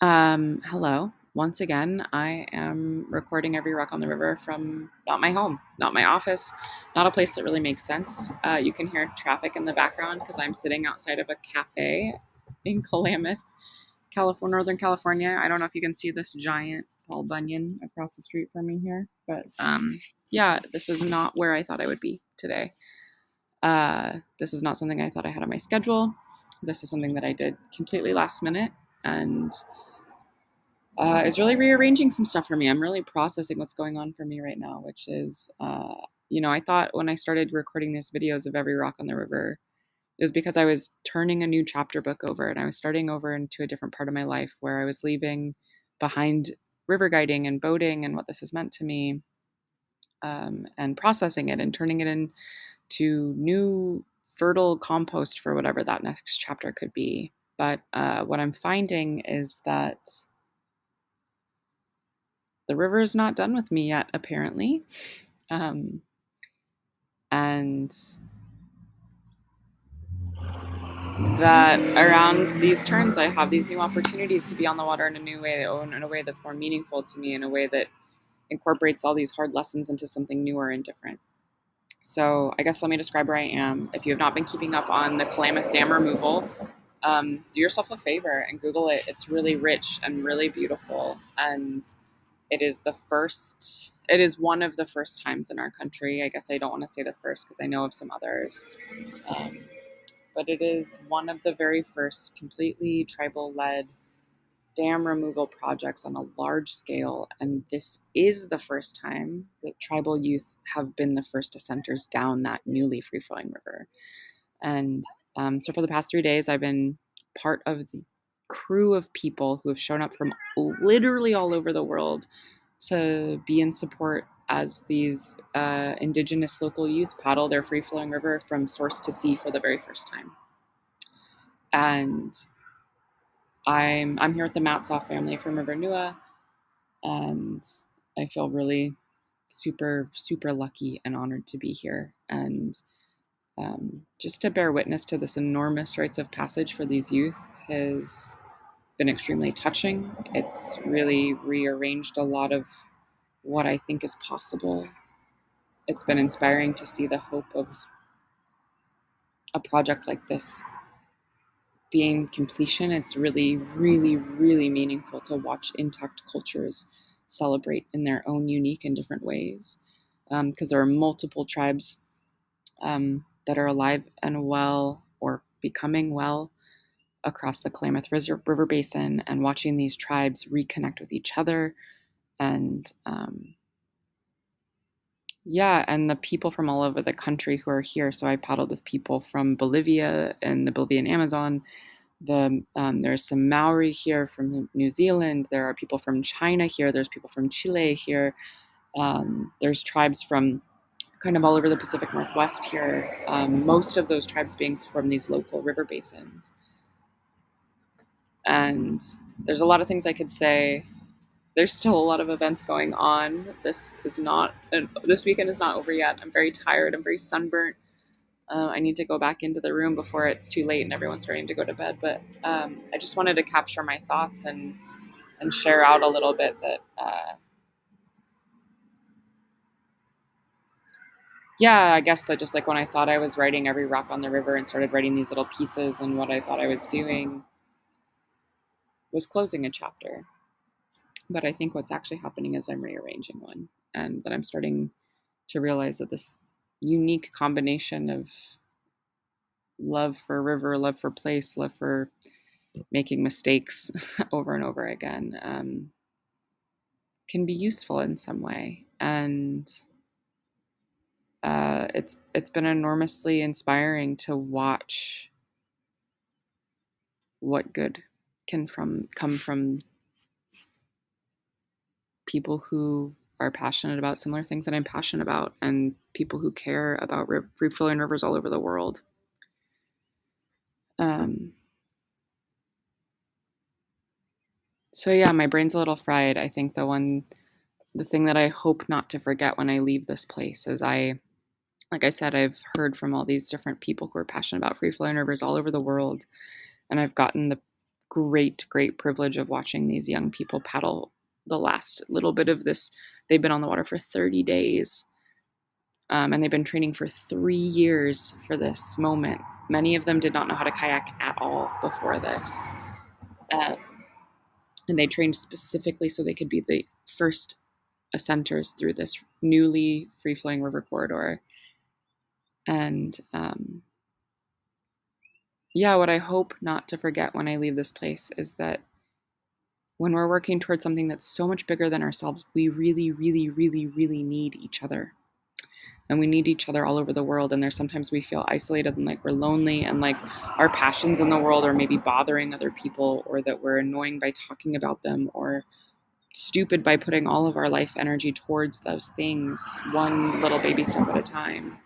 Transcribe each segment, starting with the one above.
Hello. Once again, I am recording Every Rock on the River from not my home, not my office, not a place that really makes sense. You can hear traffic in the background because I'm sitting outside of a cafe in Klamath, California, Northern California. I don't know if you can see this giant Paul Bunyan across the street from me here, but yeah, this is not where I thought I would be today. This is not something I thought I had on my schedule. This is something that I did completely last minute, and is really rearranging some stuff for me. I'm really processing what's going on for me right now, which is, I thought when I started recording these videos of Every Rock on the River, it was because I was turning a new chapter book over and I was starting over into a different part of my life where I was leaving behind river guiding and boating and what this has meant to me, and processing it and turning it into new fertile compost for whatever that next chapter could be. But what I'm finding is that the river is not done with me yet, apparently. Um, and that around these turns, I have these new opportunities to be on the water in a new way, in a way that's more meaningful to me, in a way that incorporates all these hard lessons into something newer and different. So I guess let me describe where I am. If you have not been keeping up on the Klamath Dam removal, do yourself a favor and Google it. It's really rich and really beautiful. And it is one of the first times in our country. I guess I don't want to say the first because I know of some others. Um, but it is one of the very first completely tribal led dam removal projects on a large scale. And this is the first time that tribal youth have been the first ascenters down that newly free flowing river. And so for the past 3 days, I've been part of the crew of people who have shown up from literally all over the world to be in support as these indigenous local youth paddle their free flowing river from source to sea for the very first time. And I'm here with the Matzoff family from River Nua, and I feel really super lucky and honored to be here. And just to bear witness to this enormous rites of passage for these youth has been extremely touching. It's really rearranged a lot of what I think is possible. It's been inspiring to see the hope of a project like this being completion. It's really meaningful to watch intact cultures celebrate in their own unique and different ways. Because there are multiple tribes that are alive and well or becoming well across the Klamath River Basin, and watching these tribes reconnect with each other and and the people from all over the country who are here. So I paddled with people from Bolivia and the Bolivian Amazon. There's some Maori here from New Zealand. There are people from China here. There's people from Chile here. There's tribes from kind of all over the Pacific Northwest here. Most of those tribes being from these local river basins. And there's a lot of things I could say. There's still a lot of events going on. This weekend is not over yet. I'm very tired. I'm very sunburnt. I need to go back into the room before it's too late and everyone's starting to go to bed. But I just wanted to capture my thoughts and share out a little bit that, I guess that just like when I thought I was writing Every Rock on the River and started writing these little pieces, and what I thought I was doing was closing a chapter. But I think what's actually happening is I'm rearranging one, and that I'm starting to realize that this unique combination of love for river, love for place, love for making mistakes over and over again, can be useful in some way. And it's been enormously inspiring to watch what good can come from people who are passionate about similar things that I'm passionate about, and people who care about free flowing rivers all over the world. Um, so yeah, my brain's a little fried. I think the thing that I hope not to forget when I leave this place is like I said, I've heard from all these different people who are passionate about free flowing rivers all over the world, and I've gotten the great, great privilege of watching these young people paddle the last little bit of this. They've been on the water for 30 days, and they've been training for 3 years for this moment. Many of them did not know how to kayak at all before this. And they trained specifically so they could be the first ascenters through this newly free-flowing river corridor. And what I hope not to forget when I leave this place is that when we're working towards something that's so much bigger than ourselves, we really, really, really, really need each other. And we need each other all over the world. And there's sometimes we feel isolated and like we're lonely and like our passions in the world are maybe bothering other people, or that we're annoying by talking about them, or stupid by putting all of our life energy towards those things, one little baby step at a time.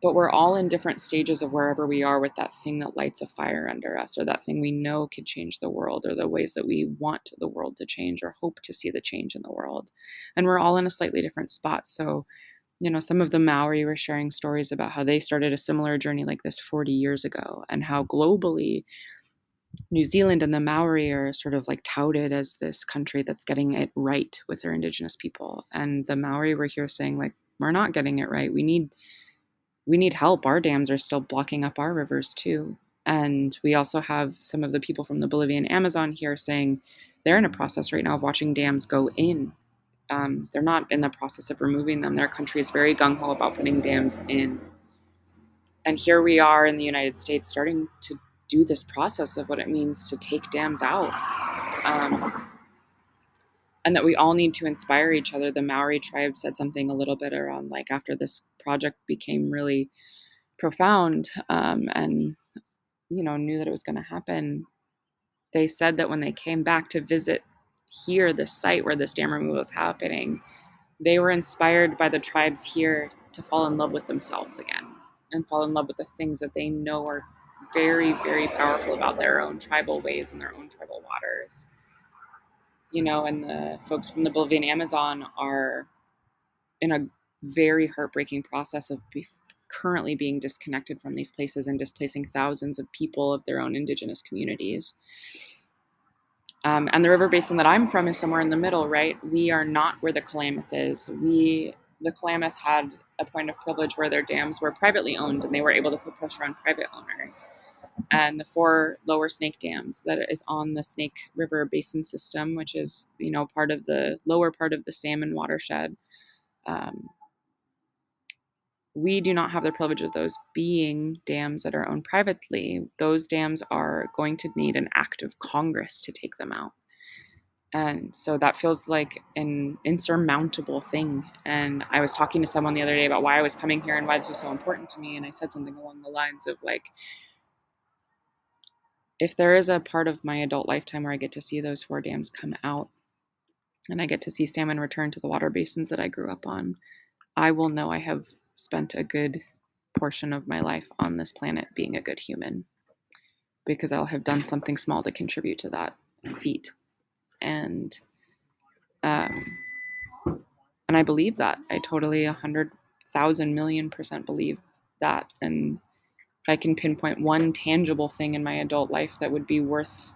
But we're all in different stages of wherever we are with that thing that lights a fire under us, or that thing we know could change the world, or the ways that we want the world to change or hope to see the change in the world. And we're all in a slightly different spot. So, some of the Maori were sharing stories about how they started a similar journey like this 40 years ago, and how globally New Zealand and the Maori are sort of like touted as this country that's getting it right with their indigenous people. And the Maori were here saying, like, we're not getting it right. We need help. Our dams are still blocking up our rivers too. And we also have some of the people from the Bolivian Amazon here saying they're in a process right now of watching dams go in. They're not in the process of removing them. Their country is very gung-ho about putting dams in. And here we are in the United States starting to do this process of what it means to take dams out. And that we all need to inspire each other. The Maori tribe said something a little bit around, like, after this project became really profound, and knew that it was going to happen, they said that when they came back to visit here, the site where this dam removal was happening, they were inspired by the tribes here to fall in love with themselves again, and fall in love with the things that they know are very, very powerful about their own tribal ways and their own tribal waters. And the folks from the Bolivian Amazon are in a very heartbreaking process of currently being disconnected from these places and displacing thousands of people of their own indigenous communities. And the river basin that I'm from is somewhere in the middle, right? We are not where the Klamath is. The Klamath had a point of privilege where their dams were privately owned, and they were able to put pressure on private owners. And the 4 lower Snake dams that is on the Snake River Basin system, which is, part of the lower part of the salmon watershed, we do not have the privilege of those being dams that are owned privately. Those dams are going to need an act of Congress to take them out. And so that feels like an insurmountable thing. And I was talking to someone the other day about why I was coming here and why this was so important to me. And I said something along the lines of, like, if there is a part of my adult lifetime where I get to see those 4 dams come out, and I get to see salmon return to the water basins that I grew up on, I will know I have spent a good portion of my life on this planet being a good human, because I'll have done something small to contribute to that feat. And I believe that. I totally 100,000 million% believe that. And if I can pinpoint one tangible thing in my adult life that would be worth,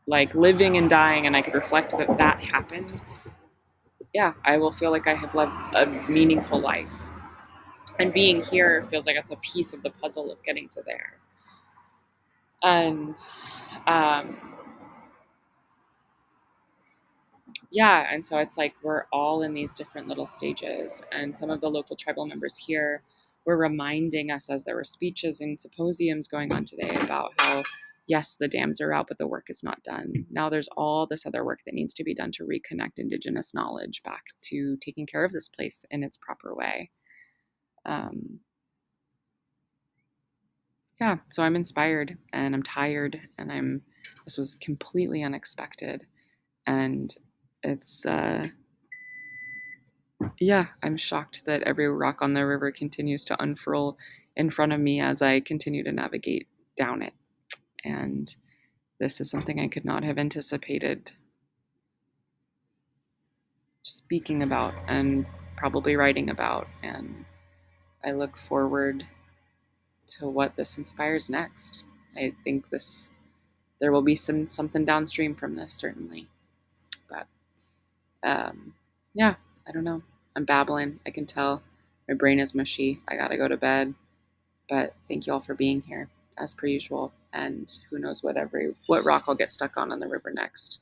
like, living and dying, and I could reflect that that happened, I will feel like I have lived a meaningful life. And being here feels like it's a piece of the puzzle of getting to there. And and so it's like we're all in these different little stages. And some of the local tribal members here were reminding us, as there were speeches and symposiums going on today, about how, yes, the dams are out, but the work is not done. Now there's all this other work that needs to be done to reconnect Indigenous knowledge back to taking care of this place in its proper way. So I'm inspired, and I'm tired, and this was completely unexpected. And it's, I'm shocked that every rock on the river continues to unfurl in front of me as I continue to navigate down it. And this is something I could not have anticipated speaking about and probably writing about. And I look forward to what this inspires next. I think this there will be something downstream from this, certainly. But yeah, I don't know. I'm babbling. I can tell my brain is mushy. I gotta go to bed. But thank you all for being here, as per usual. And who knows what rock I'll get stuck on the river next.